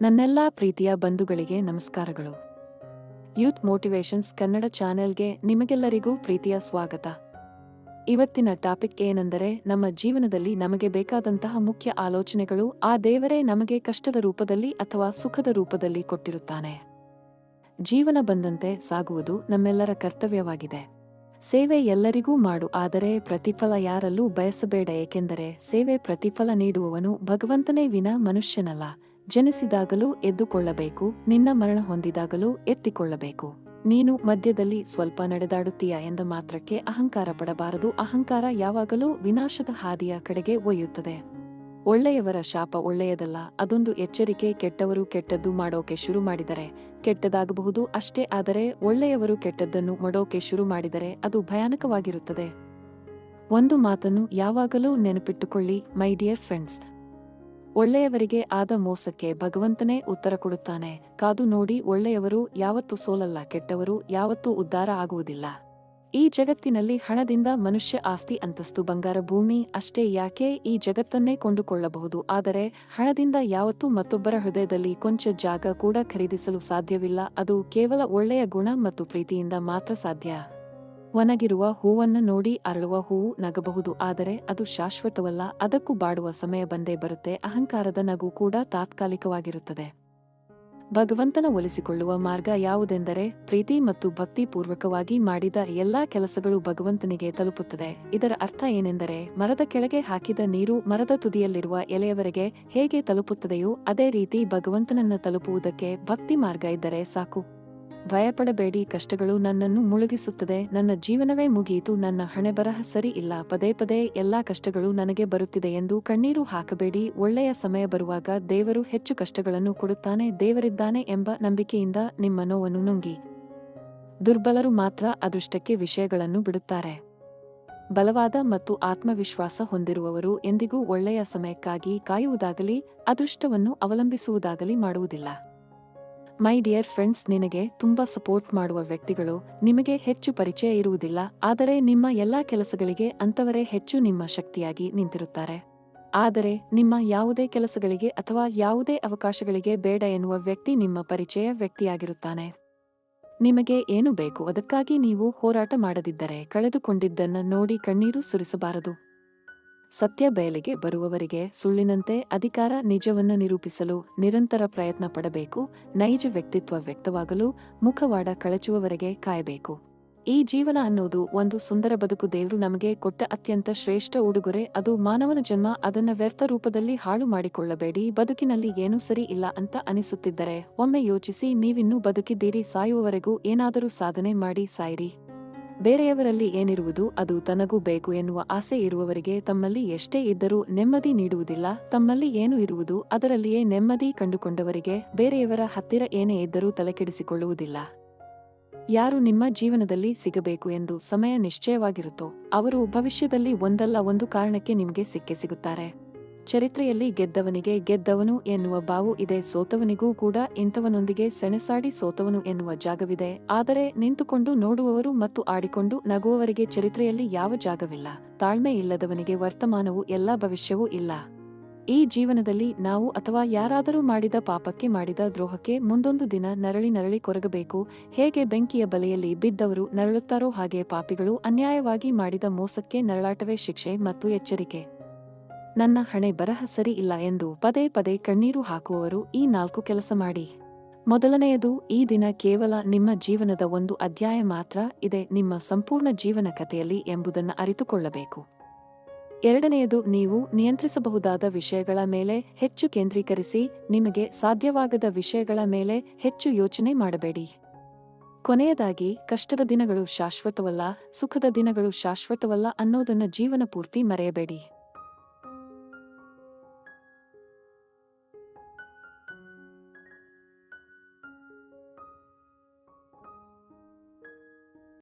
ನನ್ನೆಲ್ಲಾ ಪ್ರೀತಿಯ ಬಂಧುಗಳಿಗೆ ನಮಸ್ಕಾರಗಳು. ಯೂತ್ ಮೋಟಿವೇಶನ್ಸ್ ಕನ್ನಡ ಚಾನೆಲ್ಗೆ ನಿಮಗೆಲ್ಲರಿಗೂ ಪ್ರೀತಿಯ ಸ್ವಾಗತ. ಇವತ್ತಿನ ಟಾಪಿಕ್ ಏನೆಂದರೆ, ನಮ್ಮ ಜೀವನದಲ್ಲಿ ನಮಗೆ ಬೇಕಾದಂತಹ ಮುಖ್ಯ ಆಲೋಚನೆಗಳು ಆ ದೇವರೇ ನಮಗೆ ಕಷ್ಟದ ರೂಪದಲ್ಲಿ ಅಥವಾ ಸುಖದ ರೂಪದಲ್ಲಿ ಕೊಟ್ಟಿರುತ್ತಾನೆ. ಜೀವನ ಬಂದಂತೆ ಸಾಗುವುದು ನಮ್ಮೆಲ್ಲರ ಕರ್ತವ್ಯವಾಗಿದೆ. ಸೇವೆ ಎಲ್ಲರಿಗೂ ಮಾಡು, ಆದರೆ ಪ್ರತಿಫಲ ಯಾರಲ್ಲೂ ಬಯಸಬೇಡ, ಏಕೆಂದರೆ ಸೇವೆ ಪ್ರತಿಫಲ ನೀಡುವವನು ಭಗವಂತನೇ ವಿನ ಮನುಷ್ಯನಲ್ಲ. ಜನಿಸಿದಾಗಲೂ ಎದ್ದುಕೊಳ್ಳಬೇಕು, ನಿನ್ನ ಮರಣ ಹೊಂದಿದಾಗಲೂ ಎತ್ತಿಕೊಳ್ಳಬೇಕು. ನೀನು ಮಧ್ಯದಲ್ಲಿ ಸ್ವಲ್ಪ ನಡೆದಾಡುತ್ತೀಯಾ ಎಂದ ಮಾತ್ರಕ್ಕೆ ಅಹಂಕಾರ ಪಡಬಾರದು. ಅಹಂಕಾರ ಯಾವಾಗಲೂ ವಿನಾಶದ ಹಾದಿಯ ಕಡೆಗೆ ಒಯ್ಯುತ್ತದೆ. ಒಳ್ಳೆಯವರ ಶಾಪ ಒಳ್ಳೆಯದಲ್ಲ, ಅದೊಂದು ಎಚ್ಚರಿಕೆ. ಕೆಟ್ಟವರು ಕೆಟ್ಟದ್ದು ಮಾಡೋಕೆ ಶುರು ಮಾಡಿದರೆ ಕೆಟ್ಟದಾಗಬಹುದು ಅಷ್ಟೇ, ಆದರೆ ಒಳ್ಳೆಯವರು ಕೆಟ್ಟದ್ದನ್ನು ಮಾಡೋಕೆ ಶುರು ಮಾಡಿದರೆ ಅದು ಭಯಾನಕವಾಗಿರುತ್ತದೆ. ಒಂದು ಮಾತನ್ನು ಯಾವಾಗಲೂ ನೆನಪಿಟ್ಟುಕೊಳ್ಳಿ ಮೈ ಡಿಯರ್ ಫ್ರೆಂಡ್ಸ್, ಒಳ್ಳೆಯವರಿಗೆ ಆದ ಮೋಸಕ್ಕೆ ಭಗವಂತನೇ ಉತ್ತರ ಕೊಡುತ್ತಾನೆ. ಕಾದು ನೋಡಿ, ಒಳ್ಳೆಯವರು ಯಾವತ್ತೂ ಸೋಲಲ್ಲ, ಕೆಟ್ಟವರು ಯಾವತ್ತೂ ಉದ್ಧಾರ ಆಗುವುದಿಲ್ಲ. ಈ ಜಗತ್ತಿನಲ್ಲಿ ಹಣದಿಂದ ಮನುಷ್ಯ ಆಸ್ತಿ, ಅಂತಸ್ತು, ಬಂಗಾರ, ಭೂಮಿ ಅಷ್ಟೇ ಯಾಕೆ, ಈ ಜಗತ್ತನ್ನೇ ಕೊಂಡುಕೊಳ್ಳಬಹುದು, ಆದರೆ ಹಣದಿಂದ ಯಾವತ್ತೂ ಮತ್ತೊಬ್ಬರ ಹೃದಯದಲ್ಲಿ ಕೊಂಚ ಜಾಗ ಕೂಡ ಖರೀದಿಸಲು ಸಾಧ್ಯವಿಲ್ಲ. ಅದು ಕೇವಲ ಒಳ್ಳೆಯ ಗುಣ ಮತ್ತು ಪ್ರೀತಿಯಿಂದ ಮಾತ್ರ ಸಾಧ್ಯ. ಒಣಗಿರುವ ಹೂವನ್ನು ನೋಡಿ ಅರಳುವ ಹೂವು ನಗಬಹುದು, ಆದರೆ ಅದು ಶಾಶ್ವತವಲ್ಲ, ಅದಕ್ಕೂ ಬಾಡುವ ಸಮಯ ಬಂದೇ ಬರುತ್ತೆ. ಅಹಂಕಾರದ ನಗು ಕೂಡ ತಾತ್ಕಾಲಿಕವಾಗಿರುತ್ತದೆ. ಭಗವಂತನ ಒಲಿಸಿಕೊಳ್ಳುವ ಮಾರ್ಗ ಯಾವುದೆಂದರೆ, ಪ್ರೀತಿ ಮತ್ತು ಭಕ್ತಿ ಪೂರ್ವಕವಾಗಿ ಮಾಡಿದ ಎಲ್ಲಾ ಕೆಲಸಗಳು ಭಗವಂತನಿಗೆ ತಲುಪುತ್ತದೆ. ಇದರ ಅರ್ಥ ಏನೆಂದರೆ, ಮರದ ಕೆಳಗೆ ಹಾಕಿದ ನೀರು ಮರದ ತುದಿಯಲ್ಲಿರುವ ಎಲೆಯವರೆಗೆ ಹೇಗೆ ತಲುಪುತ್ತದೆಯೋ ಅದೇ ರೀತಿ ಭಗವಂತನನ್ನ ತಲುಪುವುದಕ್ಕೆ ಭಕ್ತಿ ಮಾರ್ಗ ಇದ್ದರೆ ಸಾಕು. ಭಯಪಡಬೇಡಿ, ಕಷ್ಟಗಳು ನನ್ನನ್ನು ಮುಳುಗಿಸುತ್ತದೆ, ನನ್ನ ಜೀವನವೇ ಮುಗಿಯಿತು, ನನ್ನ ಹಣೆಬರಹ ಸರಿ ಇಲ್ಲ, ಪದೇ ಪದೇ ಎಲ್ಲಾ ಕಷ್ಟಗಳು ನನಗೆ ಬರುತ್ತಿದೆ ಎಂದು ಕಣ್ಣೀರು ಹಾಕಬೇಡಿ. ಒಳ್ಳೆಯ ಸಮಯ ಬರುವಾಗ ದೇವರು ಹೆಚ್ಚು ಕಷ್ಟಗಳನ್ನು ಕೊಡುತ್ತಾನೆ. ದೇವರಿದ್ದಾನೆ ಎಂಬ ನಂಬಿಕೆಯಿಂದ ನಿಮ್ಮ ನೋವನ್ನು ನುಂಗಿ. ದುರ್ಬಲರು ಮಾತ್ರ ಅದೃಷ್ಟಕ್ಕೆ ವಿಷಯಗಳನ್ನು ಬಿಡುತ್ತಾರೆ. ಬಲವಾದ ಮತ್ತು ಆತ್ಮವಿಶ್ವಾಸ ಹೊಂದಿರುವವರು ಎಂದಿಗೂ ಒಳ್ಳೆಯ ಸಮಯಕ್ಕಾಗಿ ಕಾಯುವುದಾಗಲಿ ಅದೃಷ್ಟವನ್ನು ಅವಲಂಬಿಸುವುದಾಗಲಿ ಮಾಡುವುದಿಲ್ಲ. ಮೈ ಡಿಯರ್ ಫ್ರೆಂಡ್ಸ್, ನಿನಗೆ ತುಂಬಾ ಸಪೋರ್ಟ್ ಮಾಡುವ ವ್ಯಕ್ತಿಗಳು ನಿಮಗೆ ಹೆಚ್ಚು ಪರಿಚಯ ಇರುವುದಿಲ್ಲ, ಆದರೆ ನಿಮ್ಮ ಎಲ್ಲಾ ಕೆಲಸಗಳಿಗೆ ಅಂತವರೇ ಹೆಚ್ಚು ನಿಮ್ಮ ಶಕ್ತಿಯಾಗಿ ನಿಂತಿರುತ್ತಾರೆ. ಆದರೆ ನಿಮ್ಮ ಯಾವುದೇ ಕೆಲಸಗಳಿಗೆ ಅಥವಾ ಯಾವುದೇ ಅವಕಾಶಗಳಿಗೆ ಬೇಡ ಎನ್ನುವ ವ್ಯಕ್ತಿ ನಿಮ್ಮ ಪರಿಚಯ ವ್ಯಕ್ತಿಯಾಗಿರುತ್ತಾನೆ. ನಿಮಗೆ ಏನು ಬೇಕು ಅದಕ್ಕಾಗಿ ನೀವು ಹೋರಾಟ ಮಾಡದಿದ್ದರೆ ಕಳೆದುಕೊಂಡಿದ್ದನ್ನ ನೋಡಿ ಕಣ್ಣೀರು ಸುರಿಸಬಾರದು. ಸತ್ಯ ಬಯಲಿಗೆ ಬರುವವರಿಗೆ ಸುಳ್ಳಿನಂತೆ ಅಧಿಕಾರ. ನಿಜವನ್ನು ನಿರೂಪಿಸಲು ನಿರಂತರ ಪ್ರಯತ್ನ ಪಡಬೇಕು. ನೈಜ ವ್ಯಕ್ತಿತ್ವ ವ್ಯಕ್ತವಾಗಲು ಮುಖವಾಡ ಕಳಚುವವರೆಗೆ ಕಾಯಬೇಕು. ಈ ಜೀವನ ಅನ್ನೋದು ಒಂದು ಸುಂದರ ಬದುಕು. ದೇವರು ನಮಗೆ ಕೊಟ್ಟ ಅತ್ಯಂತ ಶ್ರೇಷ್ಠ ಉಡುಗೊರೆ, ಅದು ಮಾನವನ ಜನ್ಮ. ಅದನ್ನ ವ್ಯರ್ಥ ರೂಪದಲ್ಲಿ ಹಾಳು ಮಾಡಿಕೊಳ್ಳಬೇಡಿ. ಬದುಕಿನಲ್ಲಿ ಏನೂ ಸರಿ ಇಲ್ಲ ಅಂತ ಅನಿಸುತ್ತಿದ್ದರೆ ಒಮ್ಮೆ ಯೋಚಿಸಿ, ನೀವಿನ್ನೂ ಬದುಕಿದ್ದೀರಿ. ಸಾಯುವವರೆಗೂ ಏನಾದರೂ ಸಾಧನೆ ಮಾಡಿ ಸಾಯಿರಿ. ಬೇರೆಯವರಲ್ಲಿ ಏನಿರುವುದು ಅದು ತನಗೂ ಬೇಕು ಎನ್ನುವ ಆಸೆ ಇರುವವರಿಗೆ ತಮ್ಮಲ್ಲಿ ಎಷ್ಟೇ ಇದ್ದರೂ ನೆಮ್ಮದಿ ನೀಡುವುದಿಲ್ಲ. ತಮ್ಮಲ್ಲಿ ಏನು ಇರುವುದು ಅದರಲ್ಲಿಯೇ ನೆಮ್ಮದಿ ಕಂಡುಕೊಂಡವರಿಗೆ ಬೇರೆಯವರ ಹತ್ತಿರ ಏನೇ ಇದ್ದರೂ ತಲೆಕೆಡಿಸಿಕೊಳ್ಳುವುದಿಲ್ಲ. ಯಾರು ನಿಮ್ಮ ಜೀವನದಲ್ಲಿ ಸಿಗಬೇಕು ಎಂದು ಸಮಯ ನಿಶ್ಚಯವಾಗಿರುತ್ತೋ ಅವರು ಭವಿಷ್ಯದಲ್ಲಿ ಒಂದಲ್ಲ ಒಂದು ಕಾರಣಕ್ಕೆ ನಿಮಗೆ ಸಿಕ್ಕೇ ಸಿಗುತ್ತಾರೆ. ಚರಿತ್ರೆಯಲ್ಲಿ ಗೆದ್ದವನಿಗೆ ಗೆದ್ದವನು ಎನ್ನುವ ಬಾವು ಇದೆ, ಸೋತವನಿಗೂ ಕೂಡ ಇಂಥವನೊಂದಿಗೆ ಸೆಣಸಾಡಿ ಸೋತವನು ಎನ್ನುವ ಜಾಗವಿದೆ. ಆದರೆ ನಿಂತುಕೊಂಡು ನೋಡುವವರು ಮತ್ತು ಆಡಿಕೊಂಡು ನಗುವವರಿಗೆ ಚರಿತ್ರೆಯಲ್ಲಿ ಯಾವ ಜಾಗವಿಲ್ಲ. ತಾಳ್ಮೆ ಇಲ್ಲದವನಿಗೆ ವರ್ತಮಾನವೂ ಎಲ್ಲ ಭವಿಷ್ಯವೂ ಇಲ್ಲ. ಈ ಜೀವನದಲ್ಲಿ ನಾವು ಅಥವಾ ಯಾರಾದರೂ ಮಾಡಿದ ಪಾಪಕ್ಕೆ, ಮಾಡಿದ ದ್ರೋಹಕ್ಕೆ ಮುಂದೊಂದು ದಿನ ನರಳಿ ನರಳಿ ಕೊರಗಬೇಕು. ಹೇಗೆ ಬೆಂಕಿಯ ಬಲೆಯಲ್ಲಿ ಬಿದ್ದವರು ನರಳುತ್ತಾರೋ ಹಾಗೆ ಪಾಪಿಗಳು ಅನ್ಯಾಯವಾಗಿ ಮಾಡಿದ ಮೋಸಕ್ಕೆ ನರಳಾಟವೇ ಶಿಕ್ಷೆ ಮತ್ತು ಎಚ್ಚರಿಕೆ. ನನ್ನ ಹಣೆ ಬರಹ ಸರಿ ಇಲ್ಲ ಎಂದು ಪದೇ ಪದೇ ಕಣ್ಣೀರು ಹಾಕುವವರು ಈ 4 ಕೆಲಸ ಮಾಡಿ. ಮೊದಲನೆಯದು, ಈ ದಿನ ಕೇವಲ ನಿಮ್ಮ ಜೀವನದ ಒಂದು ಅಧ್ಯಾಯ ಮಾತ್ರ ಇದೆ ನಿಮ್ಮ ಸಂಪೂರ್ಣ ಜೀವನ ಕಥೆಯಲ್ಲಿ ಎಂಬುದನ್ನು ಅರಿತುಕೊಳ್ಳಬೇಕು. ಎರಡನೆಯದು, ನೀವು ನಿಯಂತ್ರಿಸಬಹುದಾದ ವಿಷಯಗಳ ಮೇಲೆ ಹೆಚ್ಚು ಕೇಂದ್ರೀಕರಿಸಿ. ನಿಮಗೆ ಸಾಧ್ಯವಾಗದ ವಿಷಯಗಳ ಮೇಲೆ ಹೆಚ್ಚು ಯೋಚನೆ ಮಾಡಬೇಡಿ. ಕೊನೆಯದಾಗಿ, ಕಷ್ಟದ ದಿನಗಳು ಶಾಶ್ವತವಲ್ಲ, ಸುಖದ ದಿನಗಳು ಶಾಶ್ವತವಲ್ಲ ಅನ್ನೋದನ್ನ ಜೀವನ ಪೂರ್ತಿ ಮರೆಯಬೇಡಿ.